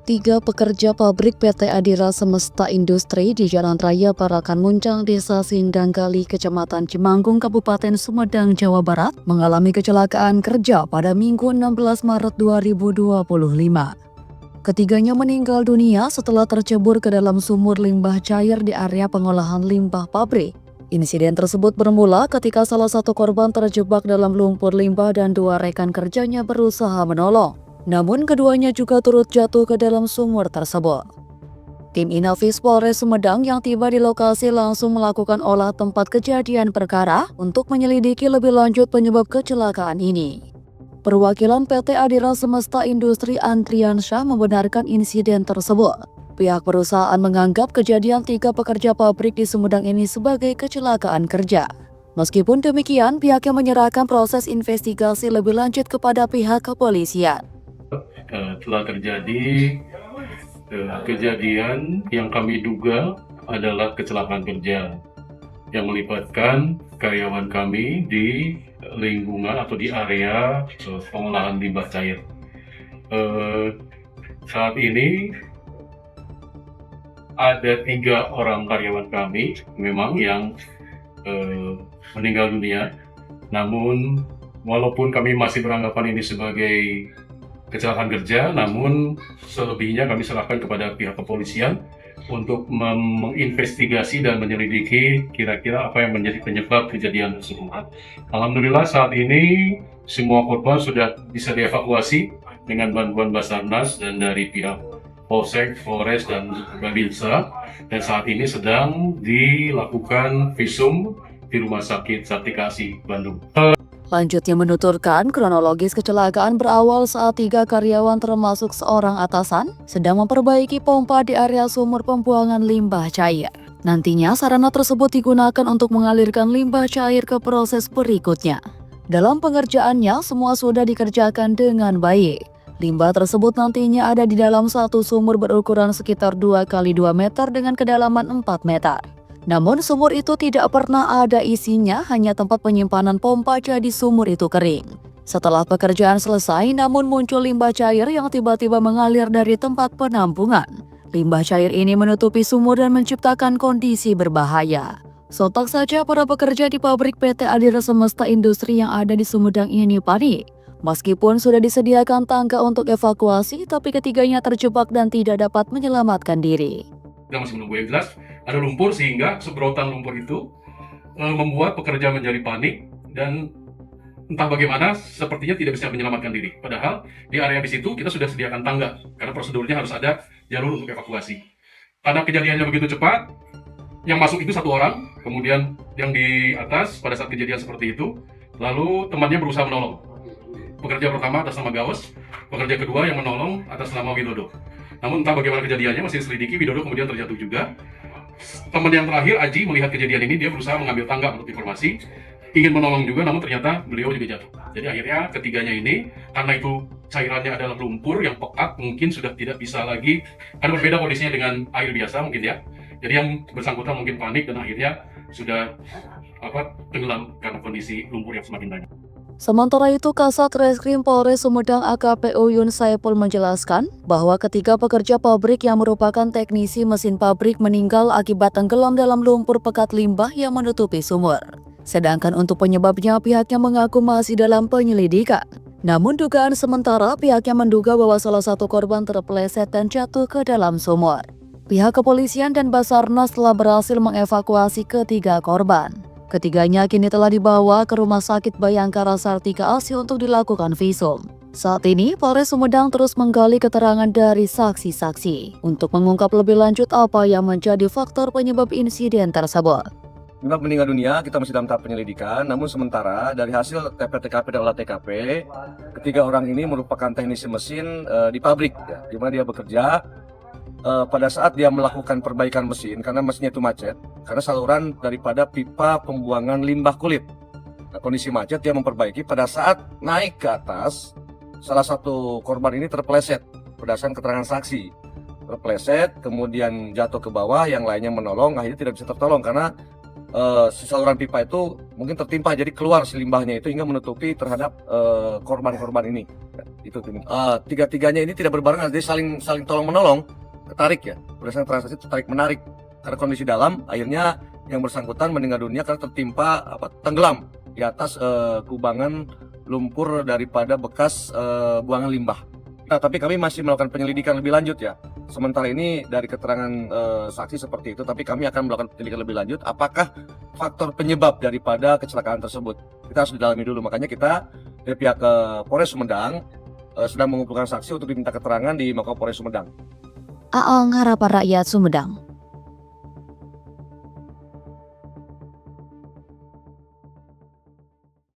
Tiga pekerja pabrik PT Adira Semesta Industri di Jalan Raya Parakan Muncang, Desa Sindangkali, Kecamatan Cimanggung, Kabupaten Sumedang, Jawa Barat, mengalami kecelakaan kerja pada Minggu 16 Maret 2025. Ketiganya meninggal dunia setelah tercebur ke dalam sumur limbah cair di area pengolahan limbah pabrik. Insiden tersebut bermula ketika salah satu korban terjebak dalam lumpur limbah dan dua rekan kerjanya berusaha menolong. Namun keduanya juga turut jatuh ke dalam sumur tersebut. Tim Inafis Polres Sumedang yang tiba di lokasi langsung melakukan olah tempat kejadian perkara untuk menyelidiki lebih lanjut penyebab kecelakaan ini. Perwakilan PT Adira Semesta Industri Andriansyah membenarkan insiden tersebut. Pihak perusahaan menganggap kejadian tiga pekerja pabrik di Sumedang ini sebagai kecelakaan kerja. Meskipun demikian, pihaknya menyerahkan proses investigasi lebih lanjut kepada pihak kepolisian. Telah terjadi kejadian yang kami duga adalah kecelakaan kerja yang melibatkan karyawan kami di lingkungan atau di area pengolahan limbah cair. Saat ini ada 3 orang karyawan kami memang yang meninggal dunia. Namun walaupun kami masih beranggapan ini sebagai kecelakaan kerja, namun selebihnya kami serahkan kepada pihak kepolisian untuk menginvestigasi dan menyelidiki kira-kira apa yang menjadi penyebab kejadian tersebut. Alhamdulillah saat ini semua korban sudah bisa dievakuasi dengan bantuan Basarnas dan dari pihak Polsek, Polres, dan Babinsa, dan saat ini sedang dilakukan visum di Rumah Sakit Sartika Asi, Bandung. Lanjutnya menuturkan kronologis kecelakaan berawal saat 3 karyawan termasuk seorang atasan sedang memperbaiki pompa di area sumur pembuangan limbah cair. Nantinya sarana tersebut digunakan untuk mengalirkan limbah cair ke proses berikutnya. Dalam pengerjaannya semua sudah dikerjakan dengan baik. Limbah tersebut nantinya ada di dalam satu sumur berukuran sekitar 2 x 2 meter dengan kedalaman 4 meter. Namun sumur itu tidak pernah ada isinya, hanya tempat penyimpanan pompa jadi sumur itu kering. Setelah pekerjaan selesai, namun muncul limbah cair yang tiba-tiba mengalir dari tempat penampungan. Limbah cair ini menutupi sumur dan menciptakan kondisi berbahaya. Sontak saja para pekerja di pabrik PT Adira Semesta Industri yang ada di Sumedang ini panik. Meskipun sudah disediakan tangga untuk evakuasi, tapi ketiganya terjebak dan tidak dapat menyelamatkan diri. Kita masih menunggu yang jelas, ada lumpur sehingga semprotan lumpur itu membuat pekerja menjadi panik dan entah bagaimana sepertinya tidak bisa menyelamatkan diri. Padahal di area di situ kita sudah sediakan tangga karena prosedurnya harus ada jalur untuk evakuasi. Karena kejadiannya begitu cepat, yang masuk itu 1 orang, kemudian yang di atas pada saat kejadian seperti itu, lalu temannya berusaha menolong. Pekerja pertama atas nama Gaos, pekerja kedua yang menolong atas nama Widodo. Namun entah bagaimana kejadiannya masih diselidiki, Widodo kemudian terjatuh juga. Teman yang terakhir, Aji, melihat kejadian ini, dia berusaha mengambil tangga untuk informasi, ingin menolong juga, namun ternyata beliau juga jatuh. Jadi akhirnya ketiganya ini, karena itu cairannya adalah lumpur yang pekat, mungkin sudah tidak bisa lagi, karena berbeda kondisinya dengan air biasa mungkin ya. Jadi yang bersangkutan mungkin panik dan akhirnya sudah tenggelam karena kondisi lumpur yang semakin banyak. Sementara itu, Kasat Reskrim Polres Sumedang AKP Uyun Saipul menjelaskan bahwa ketiga pekerja pabrik yang merupakan teknisi mesin pabrik meninggal akibat tenggelam dalam lumpur pekat limbah yang menutupi sumur. Sedangkan untuk penyebabnya pihaknya mengaku masih dalam penyelidikan. Namun dugaan sementara pihaknya menduga bahwa salah satu korban terpeleset dan jatuh ke dalam sumur. Pihak kepolisian dan Basarnas telah berhasil mengevakuasi ketiga korban. Ketiganya kini telah dibawa ke Rumah Sakit Bayangkara Sartika Asi untuk dilakukan visum. Saat ini, Polres Sumedang terus menggali keterangan dari saksi-saksi untuk mengungkap lebih lanjut apa yang menjadi faktor penyebab insiden tersebut. Penyebab meninggal dunia kita masih dalam tahap penyelidikan, namun sementara dari hasil TKP dan olah TKP, ketiga orang ini merupakan teknisi mesin di pabrik, ya, di mana dia bekerja. Pada saat dia melakukan perbaikan mesin, karena mesinnya itu macet, karena saluran daripada pipa pembuangan limbah kulit. Nah, kondisi macet dia memperbaiki, pada saat naik ke atas, salah satu korban ini terpeleset berdasarkan keterangan saksi. Terpeleset, kemudian jatuh ke bawah, yang lainnya menolong, akhirnya tidak bisa tertolong karena saluran pipa itu mungkin tertimpa, jadi keluar si limbahnya itu hingga menutupi terhadap korban-korban ini. Itu tiga-tiganya ini tidak berbarengan, jadi saling tolong menolong, ketarik ya, berdasarkan transaksi tarik menarik. Karena kondisi dalam, akhirnya yang bersangkutan meninggal dunia karena tertimpa tenggelam di atas kubangan lumpur daripada bekas buangan limbah. Nah, tapi kami masih melakukan penyelidikan lebih lanjut ya. Sementara ini dari keterangan saksi seperti itu, tapi kami akan melakukan penyelidikan lebih lanjut. Apakah faktor penyebab daripada kecelakaan tersebut? Kita harus didalami dulu. Makanya kita dari pihak Polres Sumedang sedang mengumpulkan saksi untuk diminta keterangan di Mako Polres Sumedang. Aang Harapan Rakyat Sumedang.